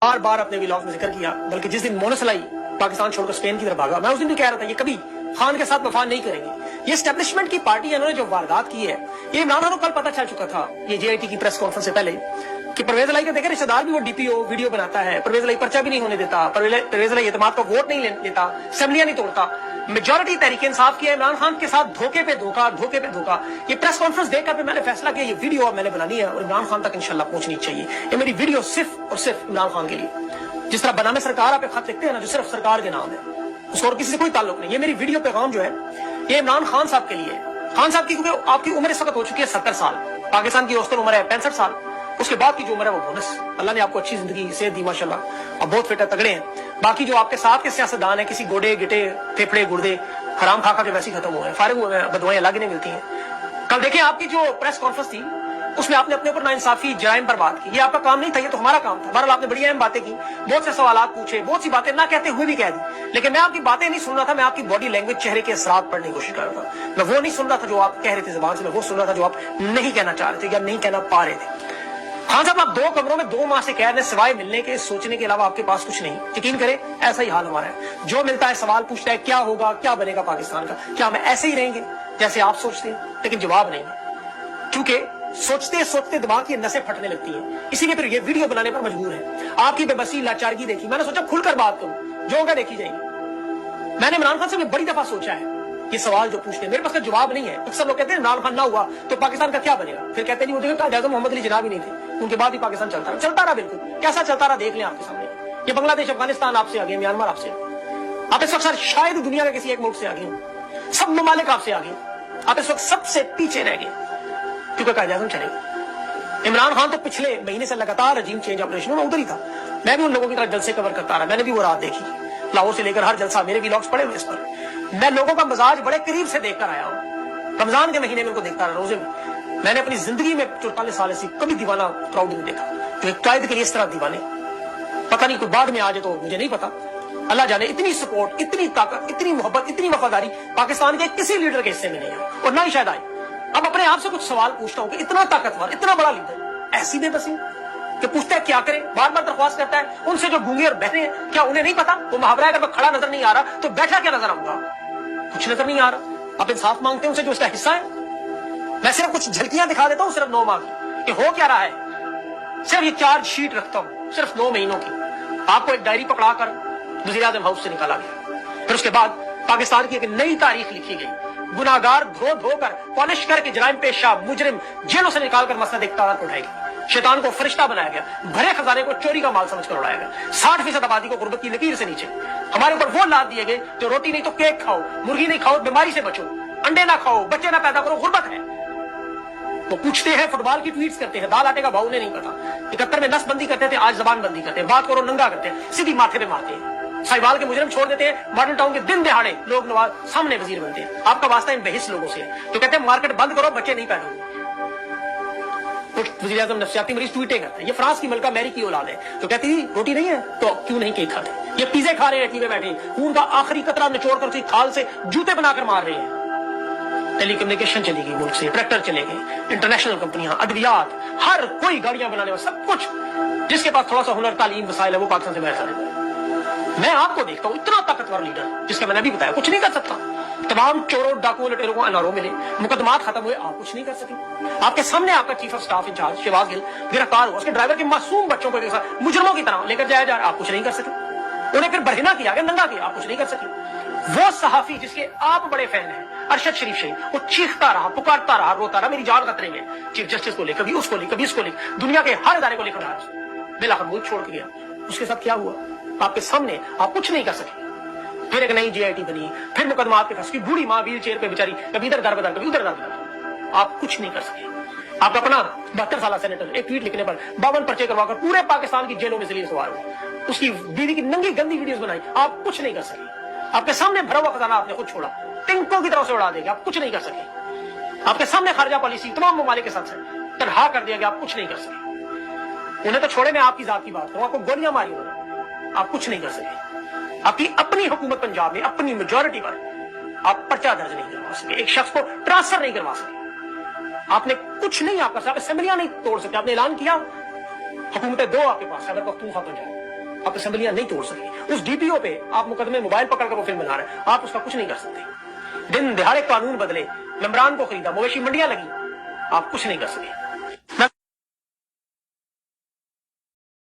बार बार अपने व्लॉग में जिक्र किया, बल्कि जिस दिन मोनसलाई पाकिस्तान छोड़कर स्पेन की तरफ भागा, मैं उस दिन भी कह रहा था ये कभी खान के साथ वफा नहीं करेंगे। ये स्टैब्लिशमेंट की पार्टी है, इन्होंने जो वारदात की है, ये इमरान खान को कल पता चल चुका था, ये जेआईटी की प्रेस कॉन्फ्रेंस से पहले, कि परवेज अलाई के देखे रिश्तेदार भी वो डीपीओ वीडियो बनाता है, परवेज अलाई पर्चा भी नहीं होने देता, परवेज अलाई एतमाद का वोट नहीं लेता, असेंबलियां नहीं तोड़ता, मेजॉरिटी तहरीक इंसाफ की है, इमरान खान के साथ धोखे पे धोखा, धोखे पे धोखा। ये प्रेस कॉन्फ्रेंस देखकर मैंने फैसला किया ये वीडियो मैंने बनानी है और इमरान खान तक इंशाल्लाह पहुंचनी चाहिए। ये मेरी वीडियो सिर्फ और सिर्फ इमरान खान के लिए, जिस तरह बनाने सरकार आप खत लिखते हैं ना, जो सिर्फ सरकार के नाम है, उसको और किसी से कोई ताल्लुक नहीं। ये मेरी वीडियो पैगाम जो है ये इमरान खान साहब के लिए, खान साहब की, क्योंकि आपकी उम्र इस वक्त हो चुकी है 70 साल, पाकिस्तान की औसतन उम्र है 65 साल, उसके बाद की जो उम्र है वो बोनस। अल्लाह ने आपको अच्छी जिंदगी सेहत दी माशाल्लाह, और बहुत फिट है, तगड़े हैं। बाकी जो आपके साथ के सियासतदान है, किसी गोडे गिटे फेफड़े गुर्दे हराम खा के वैसे ही खत्म हुए हैं, फारिग हुए हैं, बदवाएं अलग नहीं मिलती हैं। कल देखें आपकी जो प्रेस कॉन्फ्रेंस थी उसमें आपने अपने ऊपर नाइंसाफी जराइम पर बात की, ये आपका काम नहीं था, ये तो हमारा काम था। बहरहाल आपने बड़ी अहम बातें की, बहुत से सवाल पूछे, बहुत सी बातें ना कहते हुए भी कह दी, लेकिन मैं आपकी बातें नहीं सुन रहा था, मैं आपकी बॉडी लैंग्वेज, चेहरे के असरात पढ़ने की कोशिश कर रहा था। मैं वो नहीं सुन रहा था जो आप कह रहे थे जुबान से, मैं वो सुन रहा था जो आप नहीं कहना चाह रहे थे या नहीं कहना पा रहे थे। खान साहब, आप 2 कमरों में 2 माह से कह रहे हैं, सिवाय मिलने के, सोचने के अलावा आपके पास कुछ नहीं। यकीन करें ऐसा ही हाल हमारा है, जो मिलता है सवाल पूछता है, क्या होगा, क्या बनेगा पाकिस्तान का, क्या हम ऐसे ही रहेंगे जैसे आप सोचते हैं, लेकिन जवाब नहीं, क्योंकि सोचते सोचते दिमाग की नसें फटने लगती हैं। इसीलिए फिर ये वीडियो बनाने पर मजबूर है। आपकी बेबसी लाचारगी देखी, मैंने सोचा खुलकर बात करूं, जो होगा देखी जाएगी। मैंने इमरान खान से भी बड़ी दफा सोचा है ये सवाल जो पूछते हैं, मेरे पास का जवाब नहीं है। अक्सर लोग कहते हैं इमरान खान ना हुआ तो पाकिस्तान का क्या बनेगा, फिर कहते नहीं, वो देखो कायद-ए-आज़म मोहम्मद अली जिन्ना भी नहीं थे, उनके बाद ही पाकिस्तान चलता रहा। बिल्कुल कैसा चलता रहा देख लें आपके सामने। ये बांग्लादेश, अफगानिस्तान आपसे आगे, म्यांमार आपसे, आप इस वक्त शायद दुनिया के किसी एक मुल्क से आगे हो, सब ममालिक आपसे आगे, आप इस वक्त सबसे पीछे रह गए क्योंकि कायद-ए-आज़म चलेगा। इमरान खान तो पिछले महीने से लगातार रजीम चेंज ऑपरेशन में उधर ही था। मैं भी उन लोगों की तरह जलसे कवर करता रहा, मैंने भी वो रात देखी, लाहौर से लेकर हर जलसा, मेरे व्लॉग्स पड़े हुए इस पर। मैं लोगों का मजाज बड़े करीब से देखकर आया हूँ, रमजान के महीने में उनको देखता रहा, रोजे में। मैंने अपनी जिंदगी में 44 साल से कभी दीवाना क्राउड नहीं देखा जो एक कायद के लिए इस तरह दीवाने। पता नहीं कोई बाद में आ जाए तो मुझे नहीं पता, अल्लाह जाने। इतनी सपोर्ट, इतनी ताकत, इतनी मोहब्बत, इतनी वफादारी पाकिस्तान के किसी लीडर के हिस्से में नहीं है, और ना ही शायद आए। अब अपने आप से कुछ सवाल पूछता हूँ कि इतना ताकतवर, इतना बड़ा लीडर ऐसी बेबसी कि पूछता है क्या करे, बार बार दरख्वास्त करता है उनसे जो गूंगे और बहरे हैं, क्या उन्हें नहीं पता? वो मुहावरा है, अगर मैं खड़ा नजर नहीं आ रहा तो बैठा क्या नजर आऊंगा, कुछ नजर नहीं आ रहा। आप इंसाफ मांगते हैं उनसे जो इसका हिस्सा है। मैं सिर्फ कुछ झलकियां दिखा देता हूँ, सिर्फ 9 माह की, कि हो क्या रहा है। सिर्फ ये चार्ज शीट रखता हूँ, सिर्फ 9 महीनों की। आपको एक डायरी पकड़ा कर वज़ीर-ए-आज़म हाउस से निकाला गया, फिर उसके बाद पाकिस्तान की एक नई तारीख लिखी गई। गुनाहगार धो धो कर, पॉलिश करके, जराइम पेशा मुजरिम जेलों से निकालकर मसनद इक़्तिदार को उठाएगी। शैतान को फरिश्ता बनाया गया, भरे खजाने को चोरी का माल समझकर उड़ाया गया। 60% आबादी को गुर्बत की लकीर से नीचे। हमारे ऊपर वो लाद दिए गए जो रोटी नहीं तो केक खाओ, मुर्गी नहीं खाओ बीमारी से बचो, अंडे ना खाओ, बच्चे ना पैदा करो, गुर्बत है। वो पूछते हैं, फुटबॉल की ट्वीट्स करते हैं, दाल आटे का भाव उन्हें नहीं पता। 71 में नसबंदी करते थे, आज जबान बंदी करते हैं, बात करो नंगा करते हैं, सीधी माथे पे मारते हैं। साहिवाल के मुजरिम छोड़ देते हैं, मॉडल टाउन के दिन दिहाड़े लोग नवाज सामने वजीर बनते हैं। आपका वास्ता इन बेहिस लोगों से है तो कहते हैं मार्केट बंद करो, बच्चे नहीं पैदा होंगे। कुछ वज़ीर-ए-आज़म नफ्सियाती मरीज ट्वीटें करते हैं, ये फ्रांस की मलका मैरी की औलाद है तो कहती थी रोटी नहीं है तो क्यों नहीं केक खाते, ये पिज़्ज़े खा रहे हैं टीवी में बैठे, खून का आखिरी कतरा निचोड़ कर उसकी खाल से जूते बनाकर मार रहे हैं। टेलीकम्युनिकेशन चली गई मुल्क से, ट्रैक्टर चले गए, इंटरनेशनल कंपनियां, अद्वियात, हर कोई गाड़ियां बनाने वाला, सब कुछ जिसके पास थोड़ा सा हुनर, तालीम, वसाइल है वो पाकिस्तान से बाहर चले। मैं आपको देखता हूँ इतना ताकतवर लीडर जिसका मैंने भी बताया कुछ नहीं कर सकता। तमाम चोरों, डाकुओं, लुटेरों को एनआरओ मिले, मुकदमात खत्म हुए, आप कुछ नहीं कर सके। आपके सामने आपका chief of staff incharge Shahbaz Gill गिरफ्तार हुआ, उसके ड्राइवर के मासूम बच्चों को मुजरमों की तरह लेकर जाया जा रहा, आप कुछ नहीं कर सके। उन्हें फिर बरहना किया गया, नंगा किया, आप कुछ नहीं कर सके। वो सहाफी जिसके आप बड़े फैन हैं, अरशद शरीफ शेख, वो चीखता रहा, पुकारता रहा, रोता रहा, मेरी जान खतरे में, चीफ जस्टिस को ले, कभी उसको ले, कभी इसको ले, दुनिया के हर इदारे को लेकर रहा, बेलाखिर मुल्क छोड़ के गया। उसके साथ क्या हुआ आपके सामने, आप कुछ नहीं कर सके। फिर एक नई जेआईटी बनी, फिर मुकदमात के फंस की बूढ़ी मां व्हील चेयर पे बेचारी, कभी इधर दर बदर, कभी उधर दर बदर, आप कुछ नहीं कर सके। आपका अपना 72 साल सेनेटर एक ट्वीट लिखने पर 52 पर्चे करवाकर पूरे पाकिस्तान की जेलों में जलील सवार हुआ, उसकी बीवी की नंगी गंदी वीडियोस बनाई, आप कुछ नहीं कर सके। आपके सामने भरा हुआ खजाना आपने खुद छोड़ा, टिंकों की तरफ से उड़ा देगा, आप कुछ नहीं कर सके। आपके सामने खारजा पॉलिसी तमाम ममालिक के साथ तनहा कर दिया गया, आप कुछ नहीं कर सके। उन्हें तो छोड़े, मैं आपकी जात की बात करूं, आपको गोलियां मारी उन्होंने, आप कुछ नहीं कर सके। आपकी अपनी हुकूमत पंजाब में अपनी मेजॉरिटी पर आप पर्चा दर्ज नहीं करवा सके, एक शख्स को ट्रांसफर नहीं करवा सके, आपने कुछ नहीं आप कर सके, असेंबलियां नहीं तोड़ सकते। आपने ऐलान किया हुकूमतें 2 आपके पास, खैबर पख्तूनख्वा पंजाब, आप असेंबलियां नहीं तोड़ सके। उस डीपीओ पे आप मुकदमे मोबाइल पकड़ कर वो फिल्म बना रहे हैं, आप उसका कुछ नहीं कर सकते। दिन दिहाड़े कानून बदले, मेम्बरान को खरीदा, मवेशी मंडियां लगी, आप कुछ नहीं कर सके।